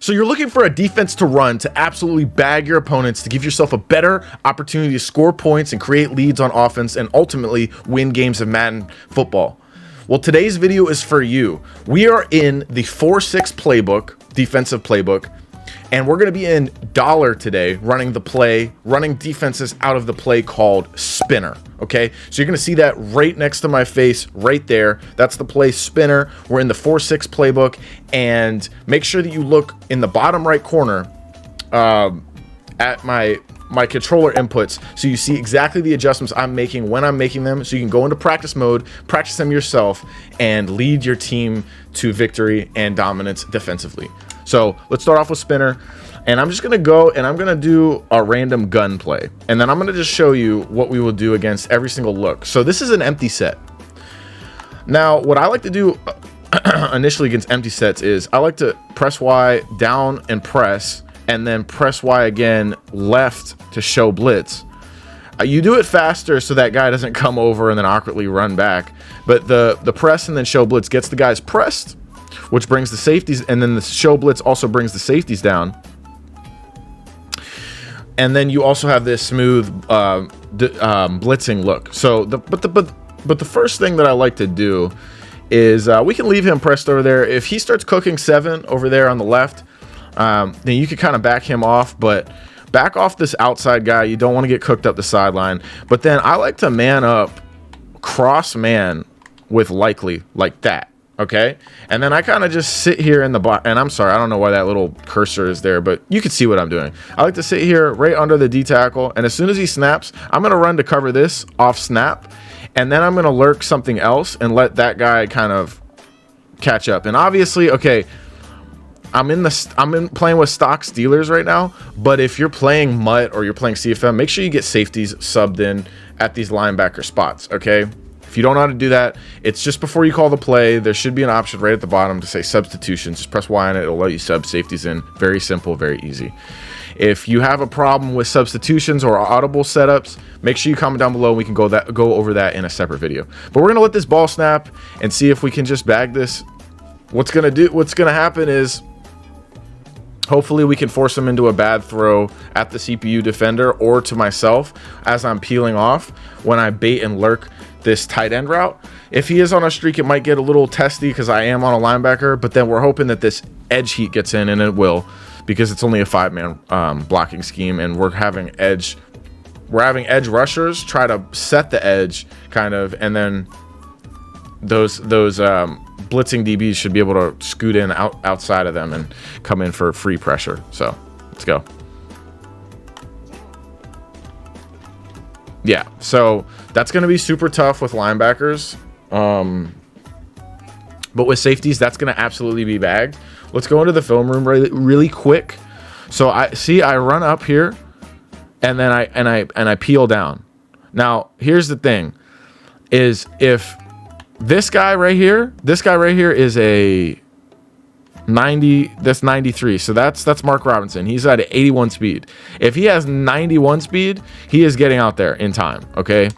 So you're looking for a defense to run to absolutely bag your opponents, to give yourself a better opportunity to score points and create leads on offense and ultimately win games of Madden football. Well, today's video is for you. We are in the 4-6 playbook, defensive playbook, and we're going to be in dollar today, running defenses out of the play called spinner. Okay, so you're going to see that right next to my face right there. That's the play spinner. We're in the 4-6 playbook, and make sure that you look in the bottom right corner at my controller inputs, so you see exactly the adjustments I'm making when I'm making them, so you can go into practice mode, practice them yourself, and lead your team to victory and dominance defensively. So let's start off with spinner, and I'm just gonna go and I'm gonna do a random gun play, and then I'm gonna just show you what we will do against every single look. So this is an empty set. Now what I like to do initially against empty sets is I like to press Y down and press, and then press Y again left to show blitz. You do it faster so that guy doesn't come over and then awkwardly run back, but the press and then show blitz gets the guys pressed, which brings the safeties, and then the show blitz also brings the safeties down. And then you also have this smooth blitzing look. So but the first thing that I like to do is we can leave him pressed over there. If he starts cooking 7 over there on the left, then you can kind of back him off, but back off this outside guy. You don't want to get cooked up the sideline. But then I like to man up, cross man with likely like that. Okay, and then I kind of just sit here in the box, and I'm sorry, I don't know why that little cursor is there, but you can see what I'm doing. I like to sit here right under the D tackle, and as soon as he snaps, I'm going to run to cover this off snap, and then I'm going to lurk something else and let that guy kind of catch up. And obviously, okay, I'm playing with stock Steelers right now, but if you're playing MUT or you're playing CFM, make sure you get safeties subbed in at these linebacker spots, okay? If you don't know how to do that, it's just before you call the play. There should be an option right at the bottom to say substitutions. Just press Y on it. It'll let you sub safeties in. Very simple, very easy. If you have a problem with substitutions or audible setups, make sure you comment down below. We can go over that in a separate video. But we're going to let this ball snap and see if we can just bag this. What's going to happen is hopefully we can force him into a bad throw at the CPU defender or to myself as I'm peeling off when I bait and lurk this tight end route. If he is on a streak, it might get a little testy because I am on a linebacker, but then we're hoping that this edge heat gets in, and it will, because it's only a 5-man blocking scheme, and we're having edge rushers try to set the edge kind of, and then those blitzing DBs should be able to scoot in outside of them and come in for free pressure. So let's go. Yeah, so that's going to be super tough with linebackers. But with safeties, that's going to absolutely be bagged. Let's go into the film room really quick. So I run up here, and then I peel down. Now, here's the thing, is if this guy right here is a 90, that's 93, so that's Mark Robinson. He's at 81 speed. If he has 91 speed, he is getting out there in time. Okay,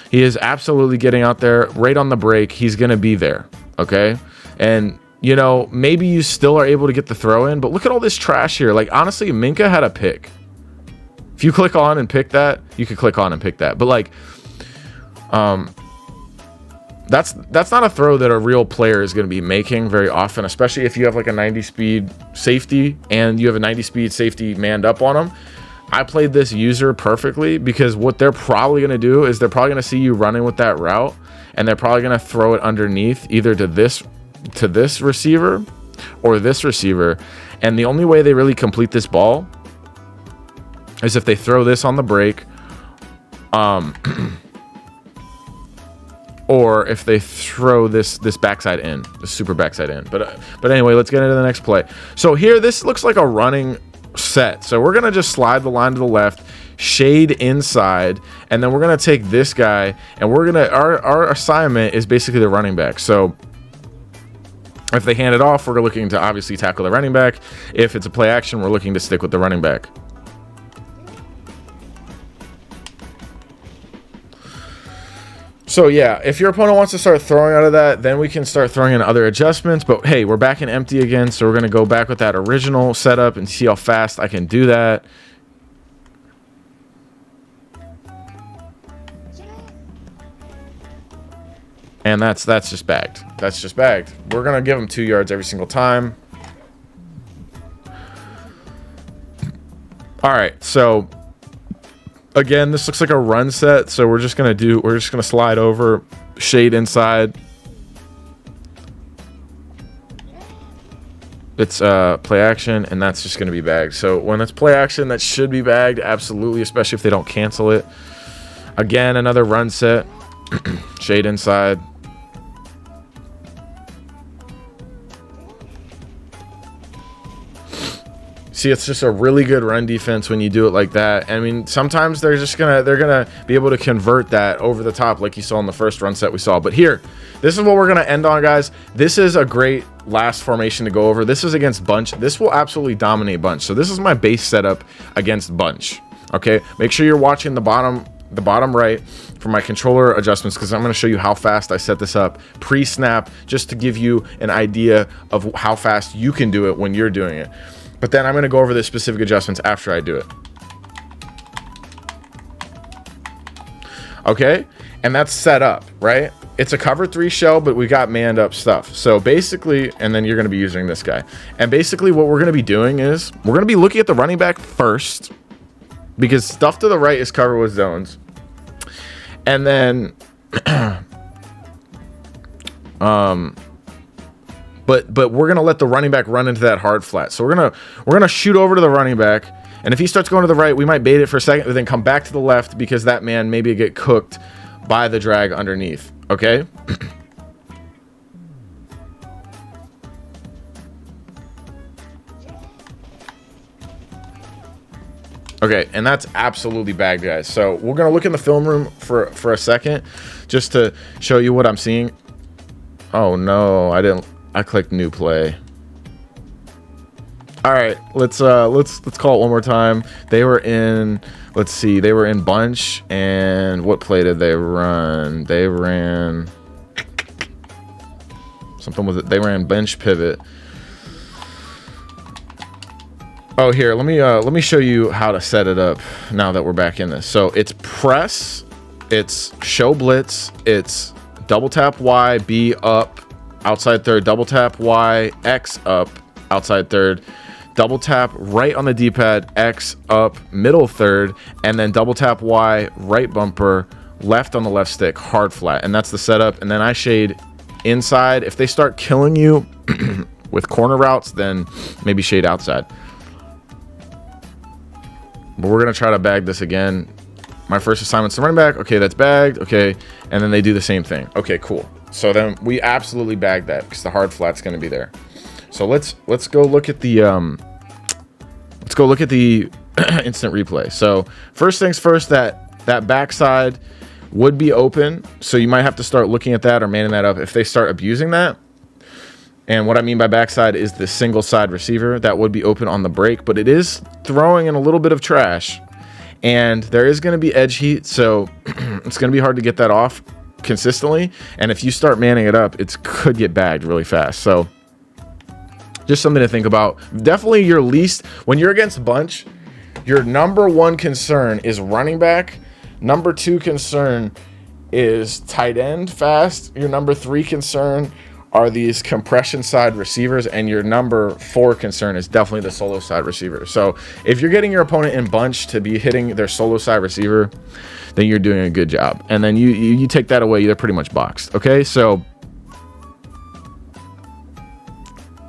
he is absolutely getting out there right on the break. He's gonna be there. Okay, and you know, maybe you still are able to get the throw in, but look at all this trash here. Like, honestly, Minka had a pick. If you click on and pick that, you could click on and pick that, but like that's not a throw that a real player is going to be making very often, especially if you have like a 90 speed safety and you have a 90 speed safety manned up on them. I played this user perfectly because what they're probably going to do is they're probably going to see you running with that route, and they're probably going to throw it underneath either to this receiver or this receiver. And the only way they really complete this ball is if they throw this on the break, or if they throw this backside in, the super backside in. But anyway, let's get into the next play. So here, this looks like a running set. So we're gonna just slide the line to the left, shade inside, and then we're gonna take this guy, and we're gonna our assignment is basically the running back. So if they hand it off, we're looking to obviously tackle the running back. If it's a play action, we're looking to stick with the running back. So yeah, if your opponent wants to start throwing out of that, then we can start throwing in other adjustments. But hey, we're back in empty again, so we're going to go back with that original setup and see how fast I can do that. And that's just bagged. That's just bagged. We're going to give him 2 yards every single time. All right, so again, this looks like a run set, so we're just gonna slide over, shade inside. It's play action, and that's just gonna be bagged. So when it's play action, that should be bagged, absolutely, especially if they don't cancel it. Again, another run set, shade inside. See, it's just a really good run defense when you do it like that. I mean, sometimes they're gonna be able to convert that over the top like you saw in the first run set we saw. But here, this is what we're gonna end on, guys. This is a great last formation to go over. This is against bunch. This will absolutely dominate bunch. So this is my base setup against bunch. Okay, make sure you're watching the bottom right for my controller adjustments, because I'm going to show you how fast I set this up pre-snap, just to give you an idea of how fast you can do it when you're doing it. But then I'm going to go over the specific adjustments after I do it. Okay, and that's set up, right? It's a cover 3 shell, but we got manned up stuff. So basically, and then you're going to be using this guy. And basically what we're going to be doing is we're going to be looking at the running back first, because stuff to the right is covered with zones. And then but we're gonna let the running back run into that hard flat. So we're gonna shoot over to the running back, and if he starts going to the right, we might bait it for a second, and then come back to the left, because that man maybe get cooked by the drag underneath. Okay. Okay, and that's absolutely bagged, guys. So we're gonna look in the film room for a second, just to show you what I'm seeing. Oh no, I clicked new play. All right, let's call it one more time. They were in, let's see, they were in bunch, and what play did they run? They ran something with it. They ran bench pivot. Oh, here, let me show you how to set it up now that we're back in this. So it's press, it's show blitz, it's double tap Y, B up, outside third, double tap Y, X up, outside third, double tap right on the D-pad, X up, middle third, and then double tap Y, right bumper, left on the left stick, hard flat. And that's the setup. And then I shade inside. If they start killing you with corner routes, then maybe shade outside. But we're going to try to bag this again. My first assignment's the running back. Okay, that's bagged. Okay, and then they do the same thing. Okay, cool. So then we absolutely bag that, because the hard flat's going to be there. So let's go look at the instant replay. So first things first, that backside would be open. So you might have to start looking at that or manning that up if they start abusing that. And what I mean by backside is the single side receiver that would be open on the break, but it is throwing in a little bit of trash, and there is going to be edge heat, so it's going to be hard to get that off consistently. And if you start manning it up, it could get bagged really fast. So just something to think about. Definitely when you're against bunch, your number one concern is running back. Number 2 concern is tight end fast. Your number 3 concern are these compression side receivers, and your number 4 concern is definitely the solo side receiver. So if you're getting your opponent in bunch to be hitting their solo side receiver, then you're doing a good job. And then you take that away, they're pretty much boxed. Okay, so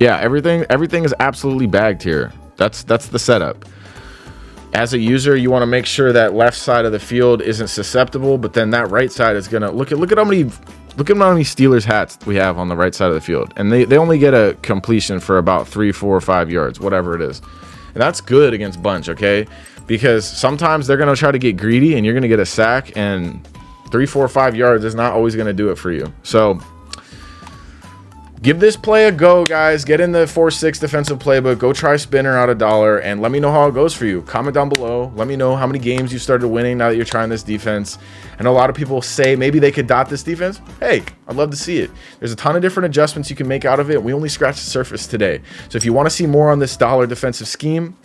yeah, everything is absolutely bagged here. That's the setup. As a user, you want to make sure that left side of the field isn't susceptible, but then that right side is gonna look at how many Steelers hats we have on the right side of the field, and they only get a completion for about 3, 4, or 5 yards, whatever it is. And that's good against bunch, okay? Because sometimes they're gonna try to get greedy, and you're gonna get a sack, and 3, 4, 5 yards is not always gonna do it for you. So Give this play a go, guys. Get in the 4-6 defensive playbook. Go try spinner out $1 and let me know how it goes for you. Comment down below. Let me know how many games you started winning now that you're trying this defense. I know a lot of people say maybe they could dot this defense. Hey, I'd love to see it. There's a ton of different adjustments you can make out of it. We only scratched the surface today. So if you want to see more on this dollar defensive scheme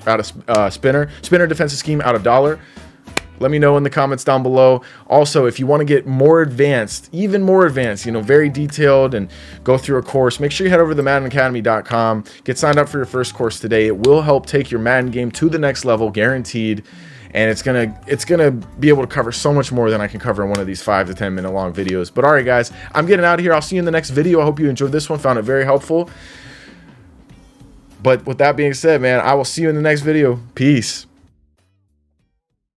out of spinner defensive scheme out of $1, let me know in the comments down below. Also, if you want to get more advanced, even more advanced, you know, very detailed and go through a course, make sure you head over to MaddenAcademy.com. Get signed up for your first course today. It will help take your Madden game to the next level, guaranteed. And it's gonna be able to cover so much more than I can cover in one of these 5 to 10 minute long videos. But all right, guys, I'm getting out of here. I'll see you in the next video. I hope you enjoyed this one, found it very helpful. But with that being said, man, I will see you in the next video. Peace.